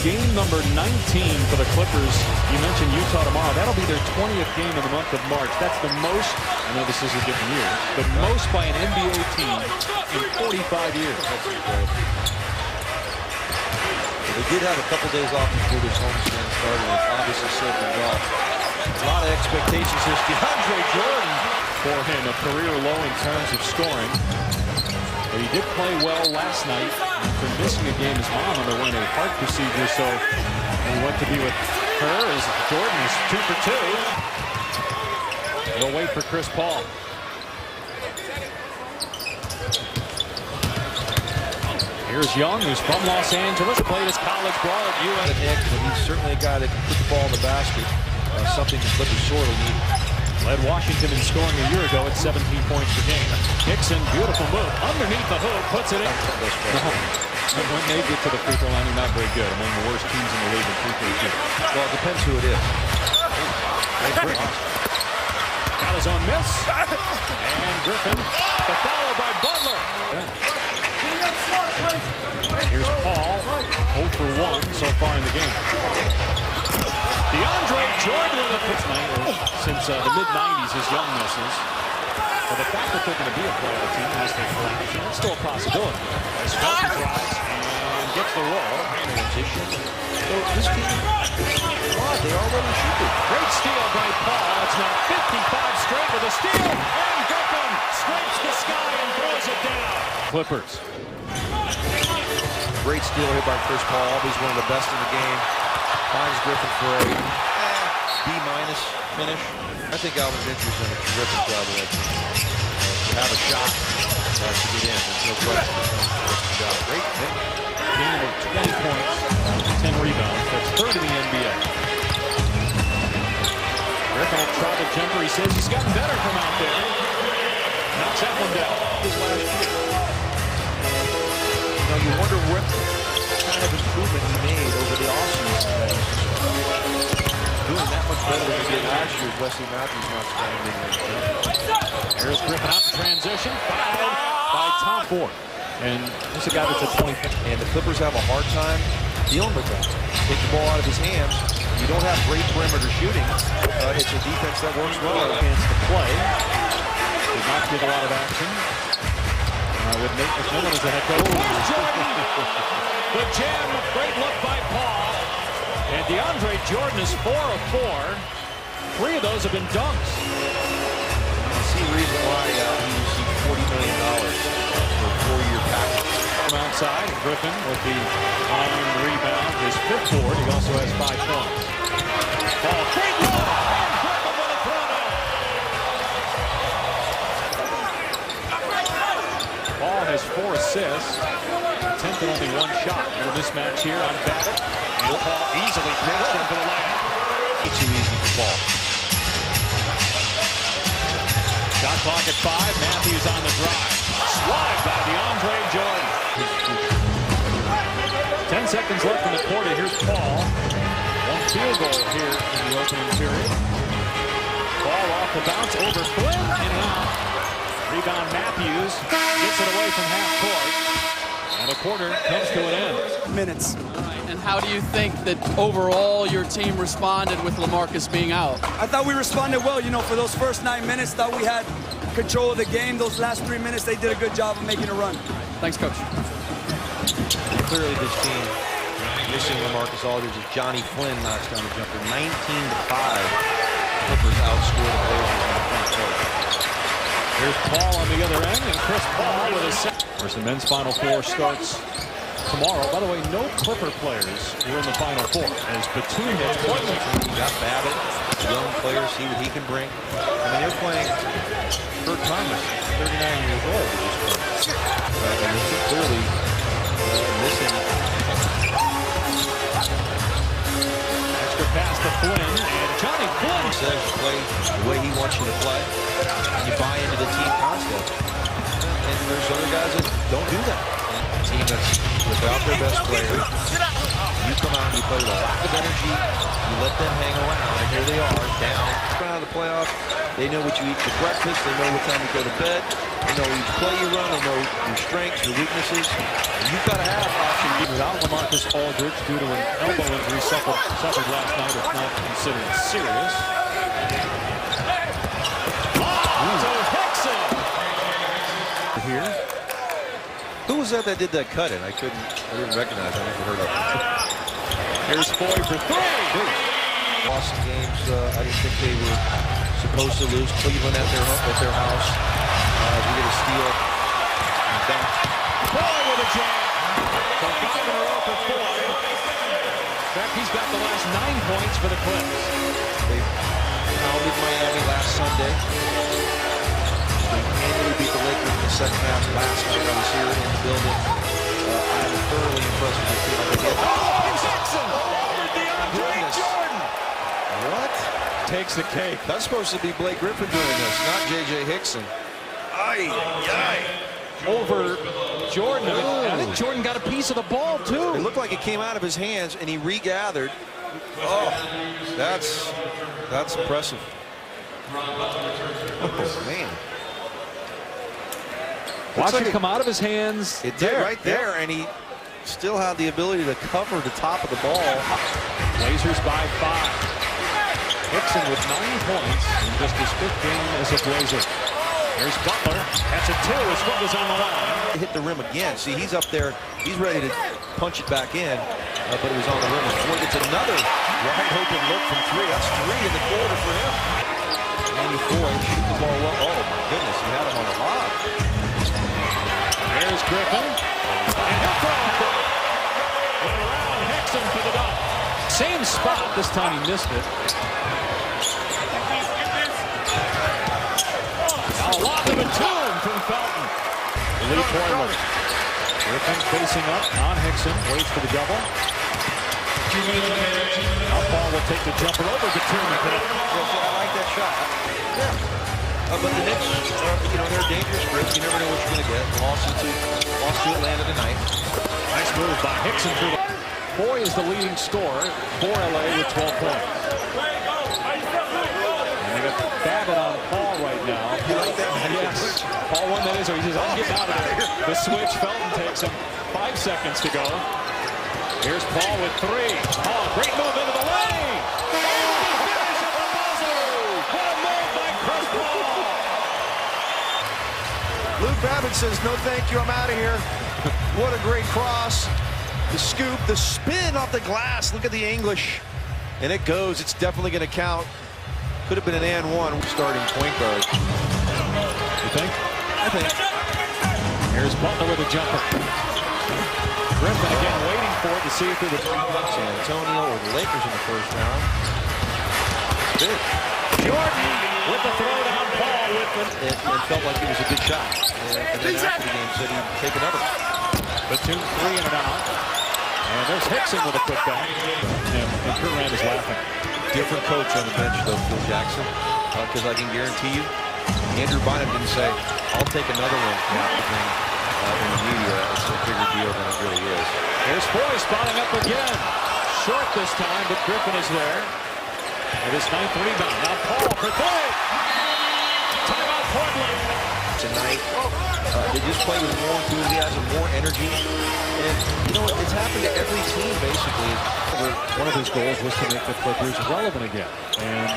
Game number 19 for the Clippers. You mentioned Utah tomorrow. That'll be their 20th game in the month of March. That's the most, I know this is a different year, the most by an NBA team in 45 years. They did have a couple days off before this homestand started, and obviously served them well. A lot of expectations here. DeAndre Jordan. For him, a career low in terms of scoring. But he did play well last night after missing a game. His mom underwent a heart procedure, so he went to be with her as Jordan is 2 for 2. They'll wait for Chris Paul. Here's Young, who's from Los Angeles, played his college ball at UNC. But he's certainly a guy that can put the ball in the basket, something the Clippers sorely need. Led Washington in scoring a year ago at 17 points per game. Hickson, beautiful move. Underneath the hoop, puts it in. No. When they get to the free throw line, they're not very good. Among the worst teams in the league in free throw shooting. Well, it depends who it is. Got his own miss. And Griffin, the follow by Butler. Here's Paul, 0 for 1 so far in the game. DeAndre Jordan with a pitch since the mid-90s, his Young misses. But the fact that they're going to be a playoff team as they flash, that's still a possibility. As Felton drives and gets the roll. Transition. So this team, they already shoot it. Great steal by Paul. It's now 55 straight with a steal. And Griffin scrapes the sky and throws it down. Clippers. Great steal here by Chris Paul. He's one of the best in the game. Finds Griffin for a B- finish. I think Alvin Gentry's done a terrific job with that team. To have a shot to get in, there's no question. Great game of 20 points, 10 rebounds. That's third in the NBA. Griffin will try to jumper. He says he's gotten better from out there. Knocks that one down. His last year. Now you wonder what kind of improvement he made over the offseason. Doing that much better than he did last year. Wesley Matthews not standing there. Here's Griffin out in transition, fouled by Tom Ford. And this is a guy that's a 20. And the Clippers have a hard time dealing with that. Take the ball out of his hands. You don't have great perimeter shooting. It's a defense that works well against the play. Did not get a lot of action. With Nate McMillan as the head coach. The jam, great look by Paul. And DeAndre Jordan is 4 of 4. 3 of those have been dunks. I see a reason why he received $40 million for a 4-year package. From outside, Griffin with the on rebound, his 5th board. He also has 5 points. Paul, great look! And Griffin with a throwdown. Paul has 4 assists. Attempted only 1 shot in the mismatch here on Babbitt. And Paul easily pitched into the layup. It's too easy for Paul. Shot clock at 5. Matthews on the drive. Swatted by DeAndre Jordan. 10 seconds left in the quarter. Here's Paul. 1 field goal here in the opening period. Ball off the bounce over Flynn and out. Rebound Matthews gets it away from half court. And the quarter comes to an end. Minutes. All right, and how do you think that overall your team responded with LaMarcus being out? I thought we responded well. You know, for those first 9 minutes, thought we had control of the game. Those last 3 minutes, they did a good job of making a run. Thanks, Coach. Clearly this team, missing LaMarcus Aldridge, as Johnny Flynn knocks down the jumper. 19-5. Clippers outscored the Blazers in the front court. Here's Paul on the other end, and Chris Paul with a set. Of course, the men's Final Four starts tomorrow. By the way, no Clipper players were in the Final Four. As Batum hits Portland. You got Babbitt, young players, see what he can bring. I mean, they're playing Kurt Thomas, 39 years old. And this is clearly missing. Extra pass to Flynn, and Johnny Flynn Says you play the way he wants you to play, and you buy into the team concept. And there's other guys that don't do that. A team that's without their best player, you come out and you play with a lack of energy. You let them hang around, and here they are, down. Out of the playoffs, they know what you eat for breakfast. They know what time you go to bed. They know each play you run. They know your strengths, your weaknesses. And you've got to have options. Without LaMarcus Aldridge due to an elbow injury suffered last night, it's not considered serious. To Hickson. Here. Who was that did that cut in? I didn't recognize. I never heard of it. Here's Foy for three. Lost some games. I didn't think they were supposed to lose. Cleveland at their house. We get a steal. And back. Foy with a jam. So 5 in a row for Foy. In fact, he's got the last 9 points for the Clips. They pounded Miami last Sunday. They handily beat the Lakers in the second half last night. I was here in the building. I am thoroughly impressed with the team. Hickson over DeAndre Jordan. What? Takes the cake. That's supposed to be Blake Griffin doing this, not J.J. Hickson. Over Jordan. I think Jordan got a piece of the ball, too. It looked like it came out of his hands, and he regathered. Oh, that's impressive. Oh, man. Watch it come out of his hands. It did right there, and he still had the ability to cover the top of the ball. Blazers by 5. Hickson with 9 points in just his 5th game as a Blazer. Here's Butler. That's a 2. His foot was on the line. Hit the rim again. See, he's up there. He's ready to punch it back in, but it was on the rim. Before he gets another wide open look from 3. That's 3 in the quarter for him. Manny Foy shoot the ball well. Oh, my goodness. He had him on the lob. There's Griffin. And he'll throw it. And around Hickson for the dunk. Same spot. This time he missed it. Now a lob to Batum from Felton. Lee Portland. Griffin facing up on Hickson. Waits for the double. Now Paul will take the jumper over Batum. I like that shot. Yeah. But the Knicks, they're a dangerous grip. You never know what you're going to get. Lost to Atlanta tonight. Nice move by Hickson through the... Foy is the leading scorer for LA with 12 points. And they got Babbitt on Paul right now. You like that? Yes. Paul 1 minute, so he says, I'm getting out of there. The switch, Felton takes him. 5 seconds to go. Here's Paul with 3. Paul, great move into the lane. Luke Babbitt says, no thank you, I'm out of here. What a great cross. The scoop, the spin off the glass. Look at the English. And it goes. It's definitely going to count. Could have been an and one starting point guard. You think? I think. Here's Butler with a jumper. Griffin again waiting for it to see if it would... San Antonio or the Lakers in the first round. Big. Jordan with the throwdown. Paul with it. It felt like it was a good shot. And then after the game said he'd take another. Batum 3 and out. And there's Hickson with a quick back. And Kurt Rand is laughing. Different coach on the bench though, Phil Jackson. Because I can guarantee you, Andrew Bynum didn't say, I'll take another one in the media. It's a bigger deal than it really is. Here's Foy spotting up again. Short this time, but Griffin is there. With his 9th rebound. Now Paul for 3. Timeout Portland. Tonight, they just play with more enthusiasm, more energy. And, it's happened to every team, basically. One of his goals was to make the Clippers relevant again. And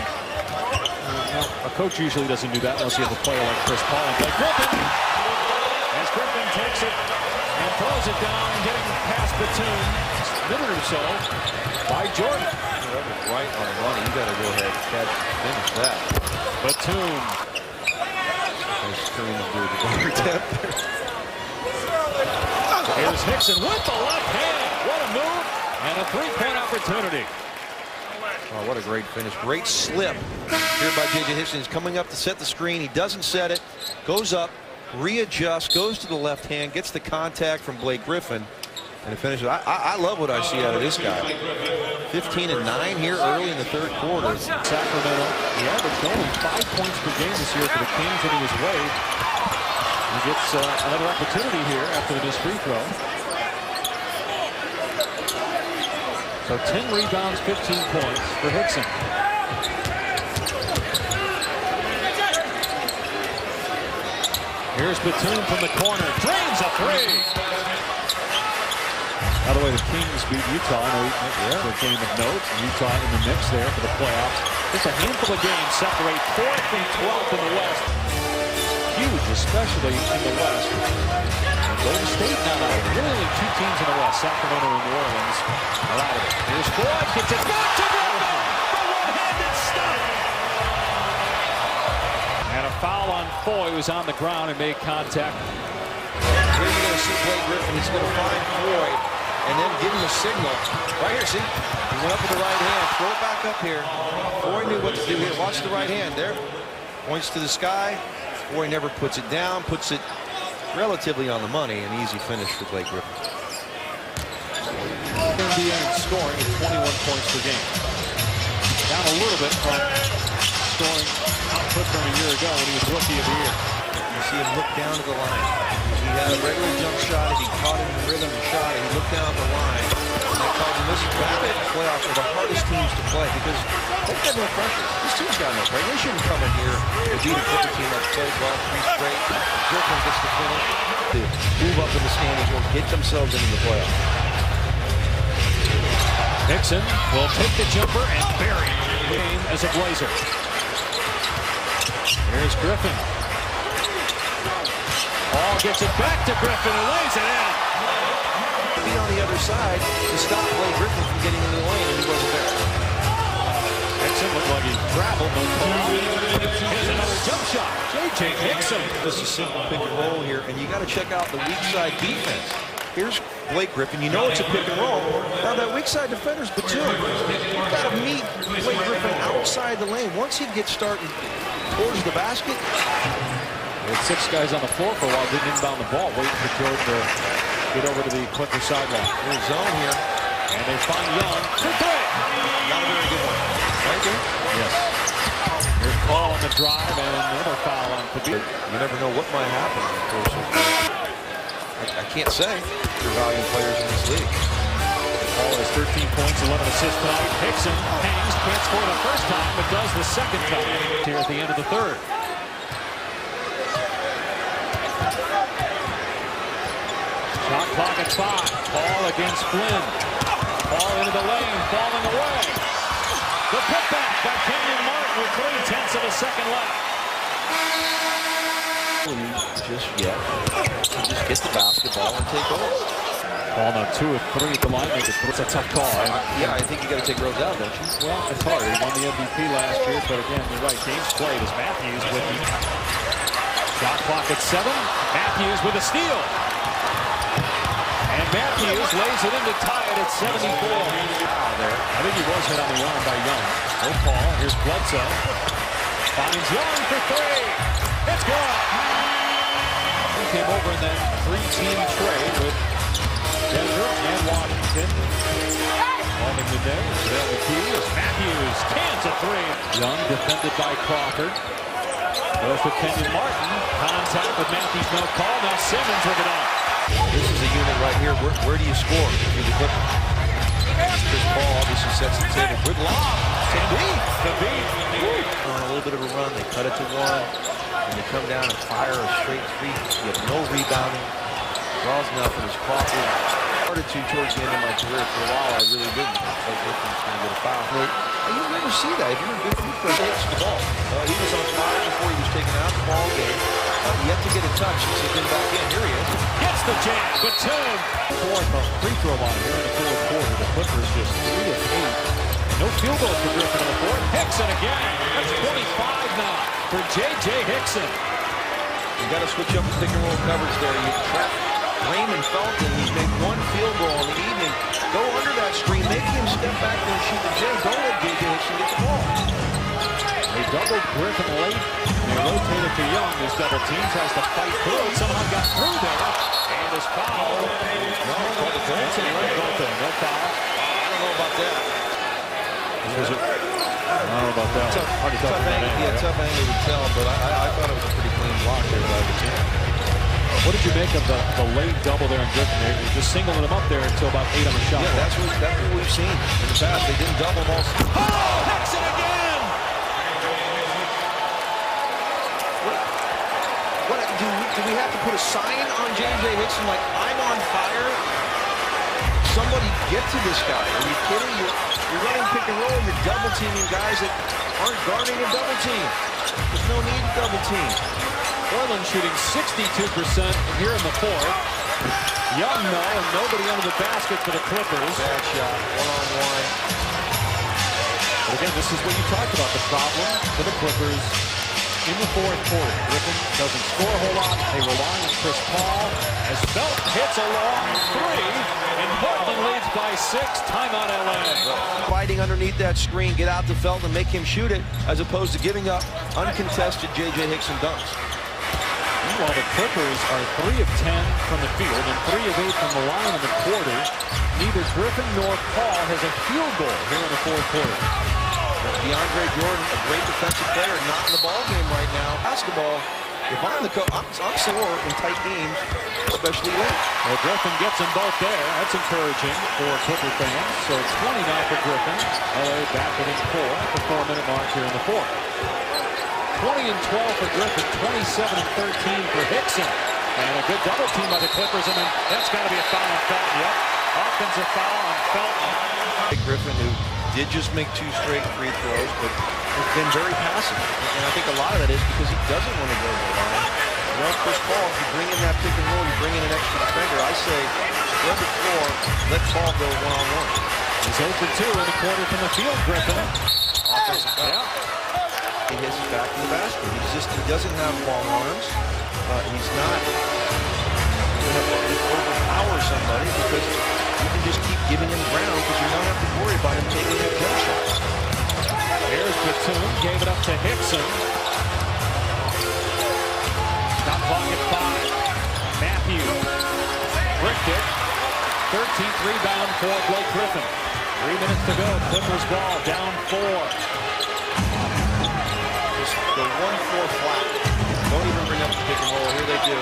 a coach usually doesn't do that unless you have a player like Chris Paul and Blake Griffin. As Griffin takes it and throws it down, getting past Batum. A minute or so by Jordan. That was right on the money. You got to go ahead and finish that. Batum. Here's Hickson with the left hand. What a move and a 3-point opportunity. Oh, what a great finish. Great slip here by J.J. Hickson. He's coming up to set the screen. He doesn't set it. Goes up, readjusts, goes to the left hand, gets the contact from Blake Griffin, and it finishes. I love what I see out of this guy. 15 and 9 here early in the third quarter. Sacramento, he averaged only 5 points per game this year for the Kings hitting his way. He gets another opportunity here after the missed free throw. So 10 rebounds, 15 points for Hickson. Here's Batum from the corner. Drains a three. By the way, the Kings beat Utah. I know it's a game of note. Utah in the mix there for the playoffs. Just a handful of games separate 4th and 12th in the West. Huge, especially in the West. And Golden State not out. Really only 2 teams in the West, Sacramento and New Orleans, are out of it. Here's Floyd, gets it back to Griffin. The one-handed stop. And a foul on Foy, who's on the ground and made contact. Here you're going to see Blake Griffin. He's going to find Floyd and then give him a signal. Right here, see? He went up with the right hand. Throw it back up here. Floyd knew what to do here. Watch the right hand there. Points to the sky. Floyd never puts it down. Puts it relatively on the money. An easy finish for Blake Griffin. NBA scoring at 21 points per game. Down a little bit from scoring output from a year ago when he was Rookie of the Year. You see him look down to the line. He had a regular jump shot. If he caught it in the rhythm and shot it, he looked down the line. And that caused him this playoffs are the hardest teams to play because they've got no pressure. This team's got no pressure. They shouldn't come in here and beat a Clipper team like played well 3 straight. Griffin gets the finish to move up in the standings or get themselves into the playoffs. Hickson will take the jumper and bury it. Game as a Blazer. Here's Griffin. Paul gets it back to Griffin and lays it in. Be on the other side to stop Blake Griffin from getting into the lane, and he wasn't there. Hickson looked like he traveled. No call. Here's another jump shot. J.J. Hickson. This is simple pick and roll here, and you got to check out the weak side defense. Here's Blake Griffin. You know it's a pick and roll. Now that weak side defender's Batum. You've got to meet Blake Griffin outside the lane. Once he gets started towards the basket. With 6 guys on the floor for a while, didn't inbound the ball, waiting for Jordan to get over to the Clipper sideline. There's zone here. And they find Young for 3. Not a very good one. Right there? Yes. Here's Paul on the drive and another foul on Khabib. You never know what might happen. Of course. I can't say. They're valuable players in this league. Paul has 13 points, 11 assists tonight. Hickson hangs, can't score the first time, but does the second time here at the end of the third. Shot clock at 5. Paul against Flynn. Paul into the lane, falling away. The putback by Kenyon Martin with 3/10 of a second left. Just yet. Just get the basketball and take over. Paul now 2 of 3 at the line. It's a tough call. Yeah, I think you got to take Rose out, don't you? Well, it's hard. He won the MVP last year, but again, you're right. Games played as Matthews with the shot clock at 7. Matthews with a steal. And Matthews lays it in to tie it at 74. There. I think he was hit on the arm by Young. No Paul. Here's Bledsoe. Finds Young for 3. It's good. He came over in that 3-team trade with Denver and Washington. Holding the day. Dale McKee as Matthews cans a 3. Young defended by Crawford. Goes to Kenyon Martin. Contact with Matthews, no call. Now Simmons with it up. This is a unit right here. Where do you score? You're the Clippers. Chris Paul obviously sets the table. Good lob. Khabib. On a little bit of a run. They cut it to 1. And they come down and fire a straight 3. You have no rebounding. Draws nothing. It's Crawford. Started to towards the end of my career. For a while, I really didn't. Blake Griffin's going to get a foul. You never see that. If you're a good free throw, hits the ball. He was on fire before he was taken out of the ball game. Yet to get a touch since he's been back in. Here he is. Gets the jam. Batum. Fourth free throw line here in the fourth quarter. The Clippers just 3 of 8. No field goal for Griffin in the fourth. Hickson again. That's 25 now for J.J. Hickson. You got to switch up the pick and roll coverage there. You trap Raymond Felton. He's made 1 field goal in the evening. Go under that screen. Make him step back there and shoot the J. Don't let J.J. Hickson get the ball. They doubled Griffin late. They rotated to Young. His double teams has to fight through it. Somehow got through there. And his foul. No, Johnson led Dalton. No foul. I don't know about that. I don't know about that. Hard to tell from that angle. Yeah, tough angle to tell, but I thought it was a pretty clean block there by the team. What did you make of the late double there in Griffin? They're just singling him up there until about 8 on the shot. Yeah, that's what we've seen in the past. They didn't double him all. Oh, Hickson again! Do we have to put a sign on J.J. Hickson like, I'm on fire? Somebody get to this guy. Are you kidding? You're running pick and roll. You're double teaming guys that aren't guarding a double team. There's no need to double team. Portland shooting 62% here in the fourth. Young, though, and nobody under the basket for the Clippers. Bad shot, one-on-one. But again, this is what you talked about, the problem for the Clippers in the fourth quarter. Griffin doesn't score a whole lot. They rely on Chris Paul as Felt hits a long three, and Portland leads by 6. Timeout LA. Fighting underneath that screen, get out to Felt and make him shoot it, as opposed to giving up uncontested J.J. Hickson dunks. Meanwhile, the Clippers are 3 of 10 from the field and 3 of 8 from the line in the quarter. Neither Griffin nor Paul has a field goal here in the fourth quarter. DeAndre Jordan, a great defensive player, not in the ball game right now. Basketball, if I'm the coach, I'm sore in tight games, especially late. Well, Griffin gets them both there. That's encouraging for Clipper fans. So it's 20 now for Griffin. LA back within 4 at the 4-minute mark here in the fourth. 20 and 12 for Griffin, 27 and 13 for Hickson. And a good double team by the Clippers, and then that's got to be a foul on Felton. Yep, offensive foul on Felton. Griffin, who did just make 2 straight free throws, but has been very passive. And I think a lot of that is because he doesn't want to go to the line. You know, Chris Paul, if you bring in that pick and roll, you bring in an extra defender, I say, spread the floor, let Paul go one-on-one. He's 0 for 2 in the quarter from the field, Griffin. Offensive foul. Yeah. He hits it back to the basket. He doesn't have long arms. He's not going to overpower somebody because you can just keep giving him ground because you don't have to worry about him taking that jump shot. Here's Batum, gave it up to Hickson. Shot clock at 5. Matthews bricked it. 13th rebound for Blake Griffin. 3 minutes to go. Clippers ball down 4. The 1-4 flat. Don't even bring up the pick and roll. Here they do.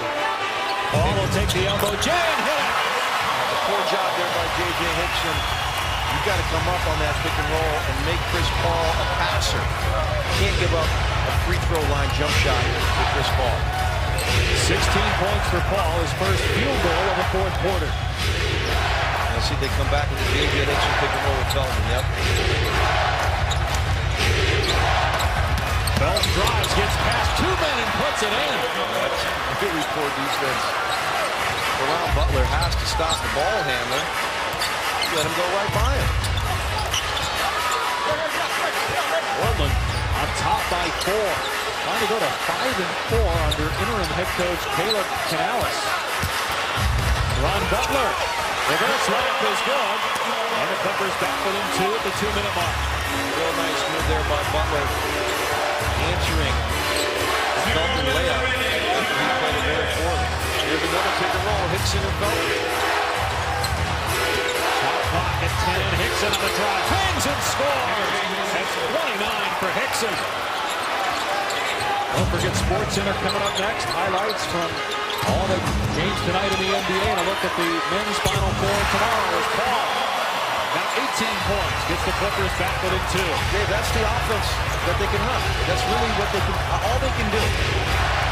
Paul will take the elbow. Jay and hit it. A poor job there by J.J. Hickson. You've got to come up on that pick and roll and make Chris Paul a passer. Can't give up a free throw line jump shot for Chris Paul. 16 points for Paul, his first field goal of the fourth quarter. Now see, they come back with the J.J. Hickson pick and roll with Feldman. Yep. Bell drives, gets past 2 men and puts it in. That's really poor defense. Ron Butler has to stop the ball handler. Let him go right by him. Portland on top by 4. Trying to go to 5 and 4 under interim head coach Caleb Canales. Ron Butler. Reverse layup is good. And the Clippers back within 2 at the 2-minute mark. Real nice move there by Butler. Answering Felton layup. He played it very for them. Here's another pick and roll. Hickson and Felton. Shot clock at 10. Hickson on the drive. Hangs and scores. That's 29 for Hickson. Don't forget SportsCenter coming up next. Highlights from all the games tonight in the NBA. And a look at the men's Final Four tomorrow as Paul. Now 18 points. Gets the Clippers back within 2. Dave, that's the offense that they can hunt. That's really what they can, all they can do.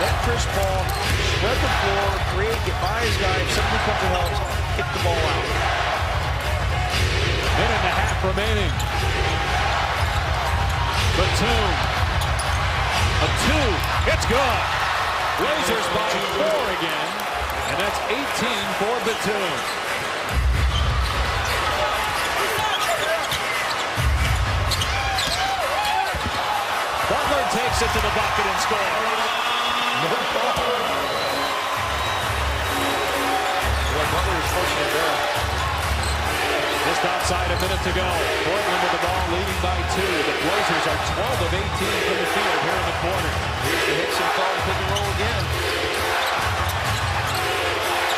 Let Chris Paul spread the floor, create, get by his guy. If somebody comes and helps, kick the ball out. Minute and a half remaining. Batum. A 2. It's good. Blazers by 4 again. And that's 18 for Batum. Butler takes it to the bucket and scores. No problem. Boy, Butler is fortunate there. Just outside a minute to go. Portland with the ball leading by 2. The Blazers are 12 of 18 from the field here in the quarter. Here's the Hickson foul pick and roll again.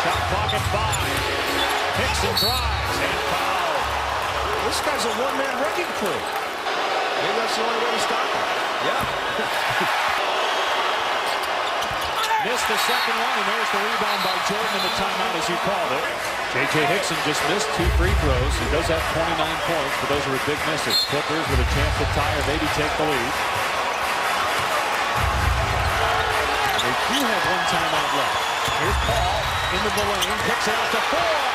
Shot clock at 5. Hickson drives and foul. This guy's a one-man wrecking crew. Maybe that's the only way to stop him. Yeah. Missed the second one, and there's the rebound by Jordan, and the timeout as you called it. J.J. Hickson just missed 2 free throws. He does have 29 points, but those were big misses. Clippers with a chance to tie or maybe take the lead. They do have 1 timeout left. Here's Paul into the lane, kicks it out to Foy.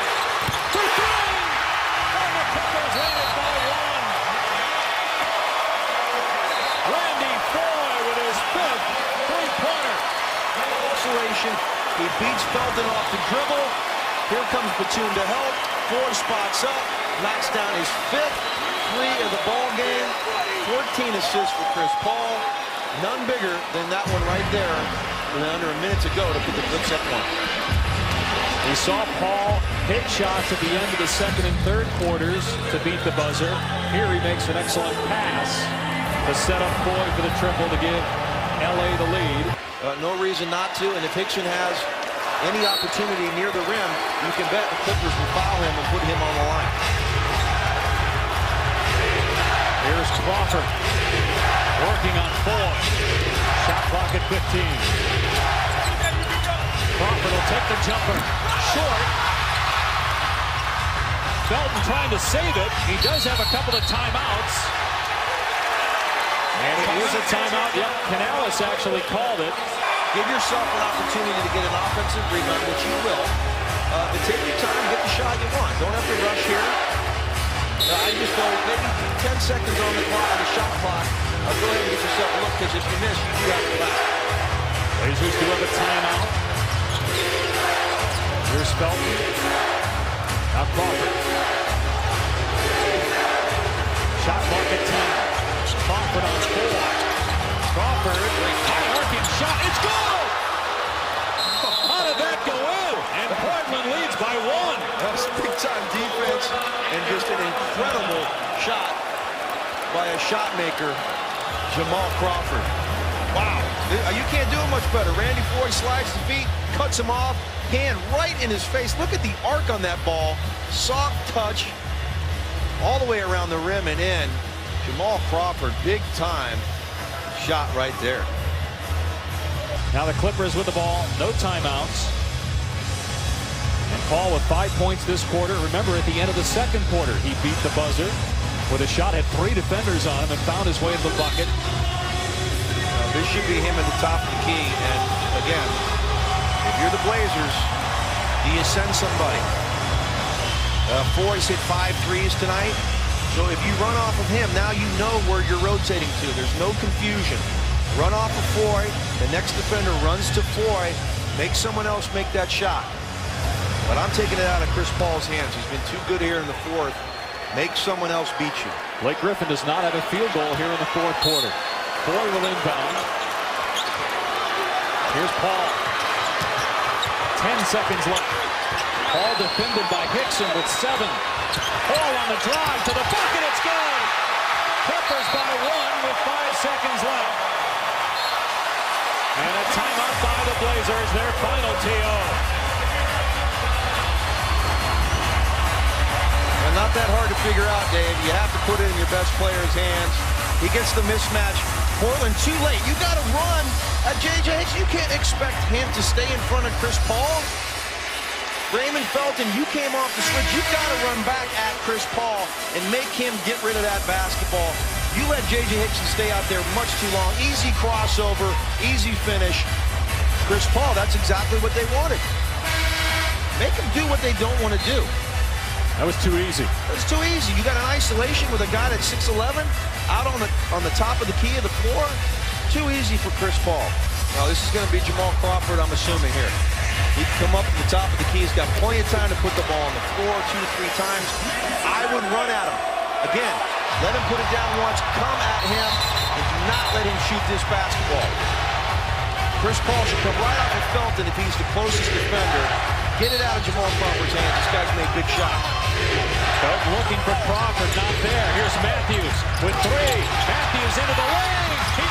For 3! And the Clippers win it by 1. Randy Foy with his 5th three-pointer. Isolation. He beats Felton off the dribble. Here comes Batum to help. Foy spots up, knocks down his 5th 3 of the ball game. 14 assists for Chris Paul. None bigger than that one right there. And under a minute to go to put the Clips up 1. We saw Paul hit shots at the end of the second and third quarters to beat the buzzer. Here he makes an excellent pass to set up Foy for the triple to give LA the lead. No reason not to, and if Hickson has any opportunity near the rim, you can bet the Clippers will foul him and put him on the line. Here's Crawford working on Foy. Shot clock at 15. Crawford will take the jumper. Short. Felton trying to save it. He does have a couple of timeouts. And it is a timeout. Yep, Canales actually called it. Give yourself an opportunity to get an offensive rebound, which you will. But take your time, get the shot you want. Don't have to rush here. I just go maybe 10 seconds on the clock, on the shot clock. Go ahead and get yourself a look, because if you miss, you do have to left. Blazers do have a timeout. Here's Felton. Now Crawford. Shot clock at 10. Crawford on 4. Crawford, high-arcing shot. It's goal! How did that go in? And Portland leads by 1. That's big-time defense and just an incredible shot by a shot maker, Jamal Crawford. Wow, you can't do it much better. Randy Foy slides his feet, cuts him off, hand right in his face. Look at the arc on that ball. Soft touch all the way around the rim and in. Jamal Crawford, big time shot right there. Now the Clippers with the ball, no timeouts. And Paul with 5 points this quarter. Remember, at the end of the second quarter, he beat the buzzer with a shot, had 3 defenders on him, and found his way to the bucket. This should be him at the top of the key. And again, if you're the Blazers, do you send somebody? Foy's hit 5 threes tonight. So if you run off of him, now you know where you're rotating to. There's no confusion. Run off of Foy. The next defender runs to Foy. Make someone else make that shot. But I'm taking it out of Chris Paul's hands. He's been too good here in the fourth. Make someone else beat you. Blake Griffin does not have a field goal here in the fourth quarter. Foy will inbound. Here's Paul. 10 seconds left. Paul defended by Hickson with 7. Paul on the drive to the bucket. It's good. Clippers by 1 with 5 seconds left. And a timeout by the Blazers. Their final TO. And not that hard to figure out, Dave. You have to put it in your best player's hands. He gets the mismatch. Portland too late. You got to run at J.J. Hickson. You can't expect him to stay in front of Chris Paul. Raymond Felton, you came off the switch. You got to run back at Chris Paul and make him get rid of that basketball. You let J.J. Hickson stay out there much too long. Easy crossover, easy finish. Chris Paul, that's exactly what they wanted. Make them do what they don't want to do. That was too easy. It's too easy. You got an isolation with a guy that's 6'11", out on the top of the key of the floor. Too easy for Chris Paul. Now this is going to be Jamal Crawford, I'm assuming here. He can come up to the top of the key. He's got plenty of time to put the ball on the floor 2-3 times. I would run at him. Again, let him put it down once, come at him, and do not let him shoot this basketball. Chris Paul should come right off of Felton if he's the closest defender. Get it out of Jamal Crawford's hands. This guy's made big shots. Felton looking for Crawford, not there. Here's Matthews with 3. Matthews into the lane. He